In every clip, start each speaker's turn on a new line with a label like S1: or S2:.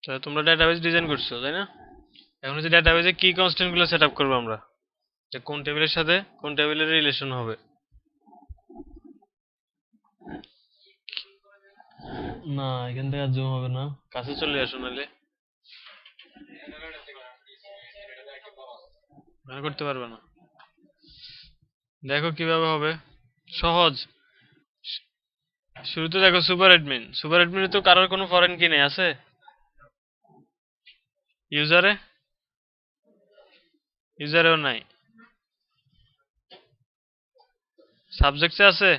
S1: তাহলে তোমরা database design করছো তাই না? এখন হচ্ছে ডাটাবেসে কি কনস্ট্যান্ট গুলো সেট আপ করবো আমরা, যে কোন টেবিলের সাথে কোন টেবিলের রিলেশন হবে। না, এখান থেকে আর জুম হবে না, কাছে চলে আসো নাহলে মনে করতে পারবে না। দেখো কিভাবে হবে, সহজ। শুরুতে দেখো সুপার অ্যাডমিনে তো কারোর কোনো ফরেন কি নেই, আছে? ইউজারে ইউজারেও নাই। সাবজেক্টে আছে,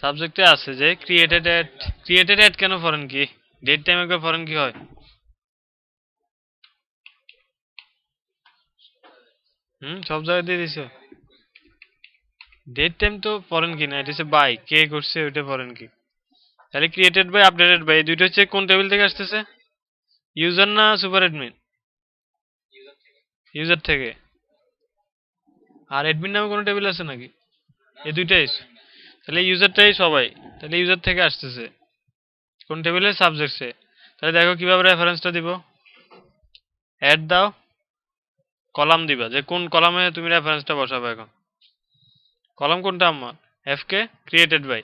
S1: সাবজেক্টে আছে যে ক্রিয়েটেড অ্যাড কেন ফরেন কি, ডেট টাইম একবার ফরেন কি হয়? সব জায়গায় দিয়ে দিছো। ডেট টাইম তো ফরেন কি না, এটা হচ্ছে বাই কে করছে ওইটা ফরেন কি। তাহলে ক্রিয়েটেড বাই আপডেটেড বাই এই দুইটা হচ্ছে কোন টেবিল থেকে আসতেছে, ইউজার না সুপার অ্যাডমিন? ইউজার থেকে। আর অ্যাডমিন নামে কোনো টেবিল আছে নাকি? এই দুইটাই। তাহলে ইউজারটাই সবাই, তাহলে ইউজার থেকে আসতেছে কোন টেবিলে, সাবজেক্টসে। তাহলে দেখো কিভাবে রেফারেন্সটা দিব, অ্যাড দাও, কলাম দিবা, যে কোন কলামে তুমি রেফারেন্সটা বসাবে। এখন কলাম কোনটা আমার, এফ কে ক্রিয়েটেড বাই,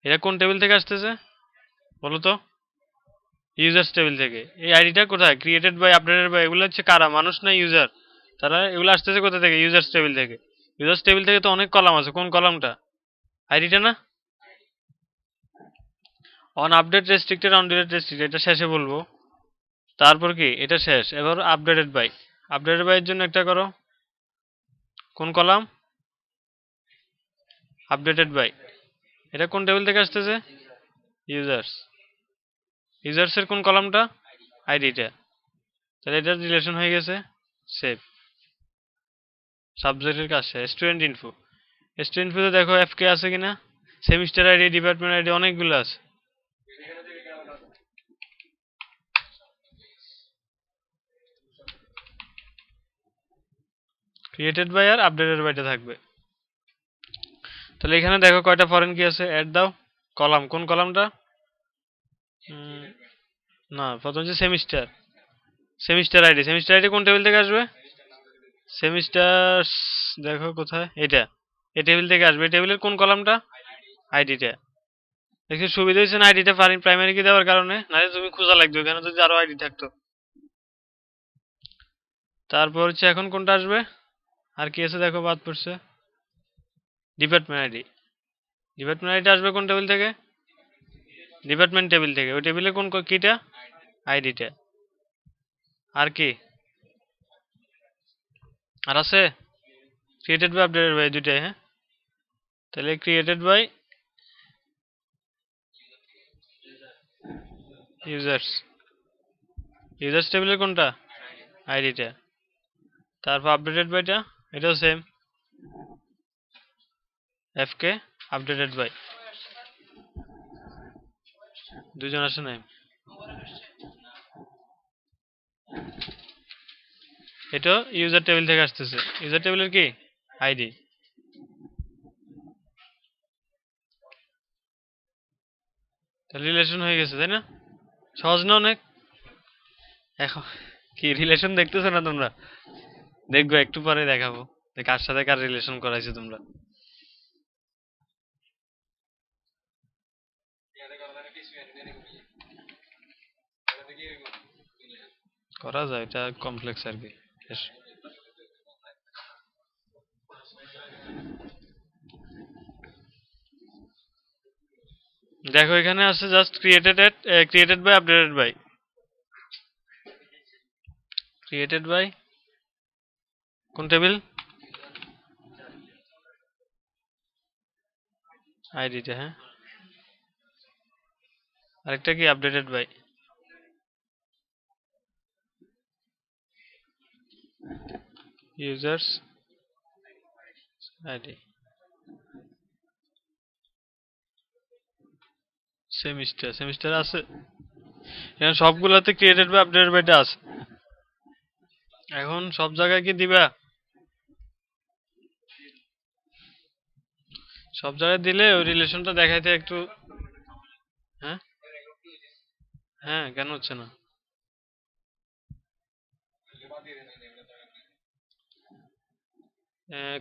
S1: এটা কোন টেবিল থেকে আসতেছে বলো তো? ইউজার্স টেবিল থেকে। এই আইডিটা কোথায়, ক্রিয়েটেড বাই আপডেটেড বাই, এগুলো হচ্ছে কারা, মানুষ না ইউজার? তারা এগুলো আসতেছে কোথা থেকে, ইউজার্স টেবিল থেকে। ইউজার্স টেবিল থেকে তো অনেক কলাম আছে, কোন কলামটা, আইডিটা না? On update restricted on delete restricted এটা শেষে বলবো। তারপর কি, এটা শেষ। এবার আপডেটেড বাই এর জন্য একটা করো, কোন কলাম, আপডেটেড বাই, এটা কোন টেবিল থেকে আসতেছে, ইউজার্স। ইউজার্স এর কোন কলামটা, আইডিটা। তাহলে এটার রিলেশন হয়ে গেছে, সেভ। সাবজেক্টের কাজ শেষ। স্টুডেন্ট ইনফোতে দেখো এফ কে আছে কিনা, সেমিস্টার আইডি, ডিপার্টমেন্ট আইডি, অনেকগুলো আছে। ক্রিয়েটেড বাই আর আপডেটেড বাইটা থাকবে। তাহলে এখানে দেখো কয়টা ফরেন কি আছে, অ্যাড দাও, কলাম, কোন কলামটা, না প্রথম হচ্ছে সেমিস্টার আইডি কোন টেবিল থেকে আসবে, সেমিস্টার, দেখো কোথায় এটা, এই টেবিল থেকে আসবে। এই টেবিলের কোন কলামটা, আইডিটা। দেখছি সুবিধা হয়েছে না আইডিটা প্রাইমারি কি দেওয়ার কারণে, নাহলে তুমি খোঁজা লাগবে ওখানে যদি আরো আইডি থাকতো। তারপর হচ্ছে এখন কোনটা আসবে, আর কি আছে দেখো বাদ পড়ছে, ডিপার্টমেন্ট আইডি। ডিপার্টমেন্ট আইডি আসবে কোন টেবিল থেকে, ডিপার্টমেন্ট টেবিল থেকে। ওই টেবিলে কোন কিটা, আইডিটা। আর কি, আর আছে ক্রিয়েটেড বাই আপডেটেড বাই দুইটাই, হ্যাঁ। তাহলে ক্রিয়েটেড বাই ইউজার্স, ইউজার্স টেবিলের কোনটা, আইডিটা। তারপর আপডেটেড বাইটা, এটাও same, F K updated by, দুজন আসে নাই। এটা ইউজার টেবিল থেকে আসতেছে, ইউজার টেবিলের কি, আইডি। তাহলে রিলেশন হয়ে গেছে তাই না, সহজ না অনেক? এখন কি রিলেশন দেখতেছো না তোমরা, দেখবো একটু পরে দেখাবো যে কার সাথে কার রিলেশন করাইছো তোমরা। করা যায়, এটা কমপ্লেক্স আর কি। দেখো এখানে আছে just created by updated by, created by কোন টেবিল, আইডিটা, হ্যাঁ। আরেকটা কি, updated by, users ID, semester আছে। এখানে সবগুলাতে ক্রিয়েটেড বাই আপডেটেড বাইটা আছে। এখন সব জায়গায় কি দিবা, সব জায়গায় দিলে ওই রিলেশনটা দেখাইতে একটু, হ্যাঁ। হ্যাঁ, কেন হচ্ছে না?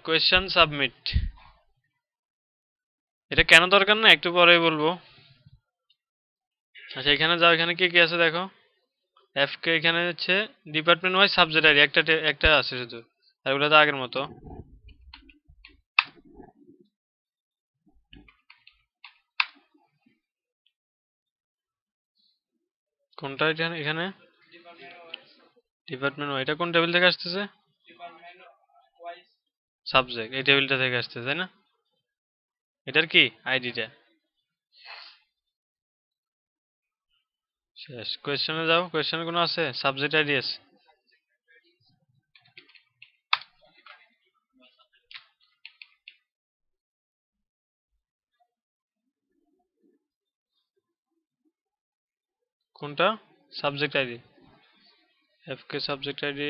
S1: কোয়েশ্চেন সাবমিট, এটা কেন দরকার না একটু পরে বলবো। আচ্ছা, এখানে যাও, এখানে কি কি আছে দেখো। এফ কে এখানে হচ্ছে ডিপার্টমেন্ট ওয়াইজ সাবজেক্ট আইডি একটা আছে শুধু, আর ওগুলো তো আগের মতো। কোনটা এখানে? এখানে ডিপার্টমেন্ট ওয়াইজ, এটা কোন টেবিল থেকে আসতেছে? সাবজেক্ট, এই টেবিলটা থেকে আসতেছে তাই না? এটার কি আইডিটা? শেষ। কোয়েশ্চেনে যাও, কোয়েশ্চেনে কোনো আছে সাবজেক্ট আইডি আছে? কোনটা? সাবজেক্ট আইডি, এফ কে সাবজেক্ট আইডি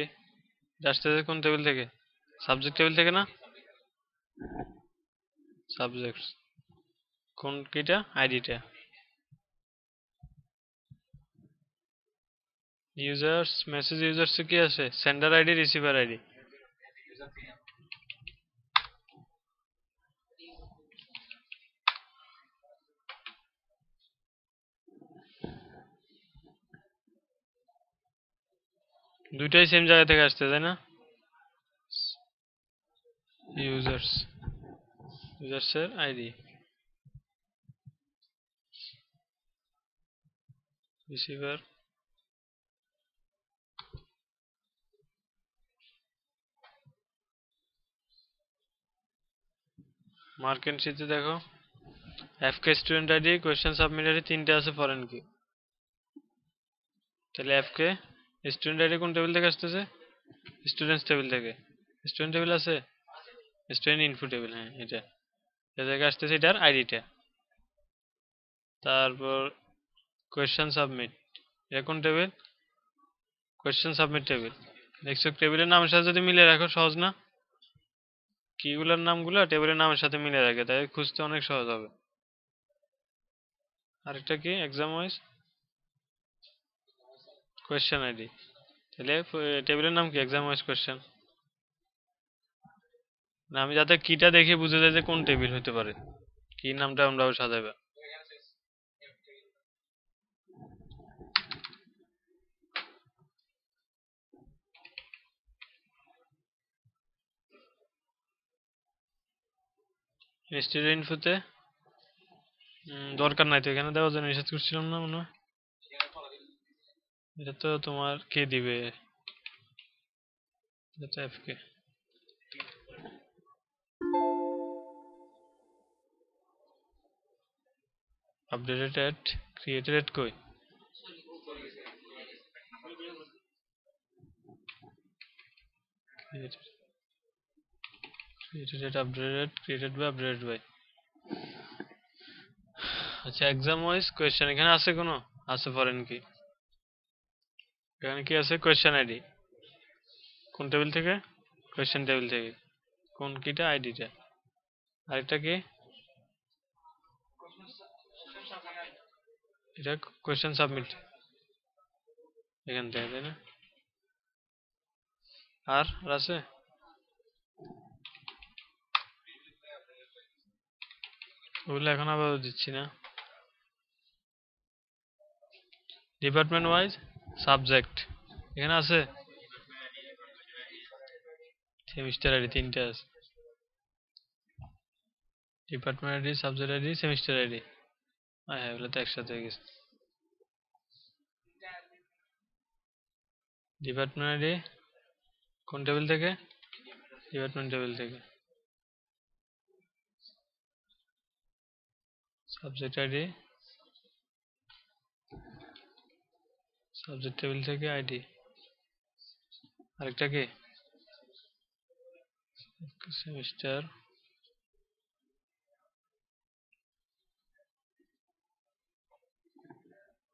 S1: আসতেছে কোন টেবিল থেকে? সাবজেক্ট টেবিল থেকে না? সাবজেক্ট কোন কিটা আইডিটা? ইউজার্স, মেসেজ ইউজার্স কি আছে? Sender ID, receiver ID. দুইটাই সেম জায়গা থেকে আসছে তাই না? ইউজার্স, ইউজার্সের আইডি, রিসিভার। মার্কেট শিটে দেখো, FK student ID, question submit ID তিনটে আছে ফরেন কি। তাহলে এফকে স্টুডেন্ট আইডি কোন টেবিল থেকে আসতেছে? স্টুডেন্টস টেবিল থেকে। স্টুডেন্ট টেবিল আছে, স্টুডেন্ট ইনফো টেবিল, হ্যাঁ এটা। এ থেকে আসতেছে এটার আইডিটা। তারপর কোয়েশ্চেন সাবমিট, এটা কোন টেবিল? Question submit table. দেখছো টেবিলের নামের সাথে যদি মিলে রাখো সহজ না? কিগুলোর নামগুলো টেবিলের নামের সাথে মিলে রাখে, তাই খুঁজতে অনেক সহজ হবে। আরেকটা কি? Exam wise question ID. তাহলে টেবিলের নাম কি? Exam wise question. না, আমি যাতে কিটা দেখে বুঝে যাই যে কোন টেবিল হতে পারে, কি নামটা আমরা সাজাবে। স্টুডেন্ট ইনফোতে দরকার নাই তো, এখানে দেওয়ার জন্য রিসার্চ করছিলাম না মনে হয়। এটা তো তোমার কে দিবে? এটা তো এফকে। আপডেটেড এট, ক্রিয়েটেড এট কই? Created at, updated, created by, updated by. আচ্ছা, এক্সাম ওয়াইজ কোয়েশ্চেন এখানে আছে কোনো? আছে ফরেন কি? এখানে কি আছে? কোয়েশ্চেন আইডি কোন টেবিল থেকে? কোয়েশ্চেন টেবিল থেকে। কোন কিটা? আইডিটা। আরেকটা কি? এটা কোয়েশ্চেন সাবমিট, এখান থেকে তাই না? আর আর আছে? ওগুলো এখন আবার দিচ্ছি না। ডিপার্টমেন্ট ওয়াইজ সাবজেক্ট এখানে আছে, সেমিস্টার আইডি তিনটে আছে। Department ID, subject ID, semester ID. হ্যাঁ, এগুলো তো একসাথে হয়ে গেছে। ডিপার্টমেন্ট আইডি কোন টেবিল থেকে? ডিপার্টমেন্ট টেবিল থেকে। সাবজেক্ট আইডি, সাবজেক্ট টেবিল থেকে আইডি। আরেকটা কি? সেমিস্টার।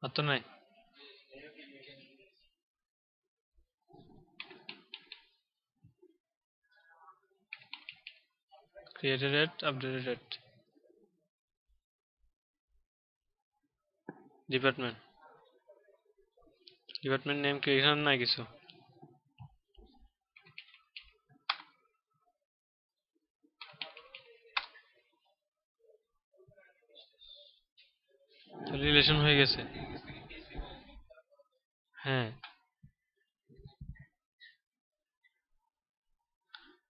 S1: আর তো নাই। Created at, updated at, department. Department name কি এখানে নাই কিছু? রিলেশন হয়ে গেছে। হ্যাঁ,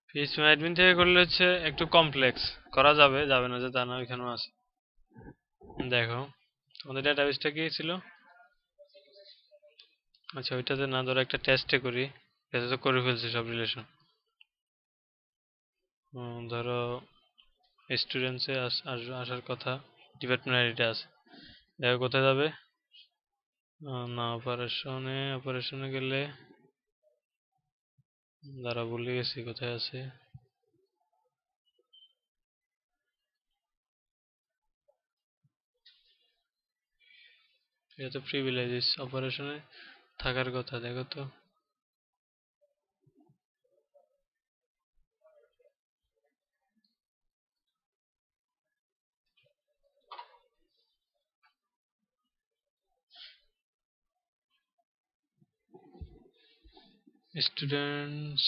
S1: পিএইচপি অ্যাডমিন থেকে করলে হচ্ছে একটু কমপ্লেক্স, করা যাবে, যাবে না যে তা না, ওইখানেও আছে। দেখো তোমাদের ডেটাবেসটা কি ছিল? আচ্ছা ওইটাতে না, ধরো একটা টেস্টে করি, এটা তো করে ফেলছি সব রিলেশন। ধরো স্টুডেন্টসে আসার কথা, ডিপার্টমেন্ট আইডিটা আছে, দেখো কোথায় যাবে। না, অপারেশনে গেলে দাঁড়া ভুলে গেছি কোথায় আছে। এটা তো প্রিভিলেজেস, অপারেশনে থাকার কথা, দেখো তো। স্টুডেন্টস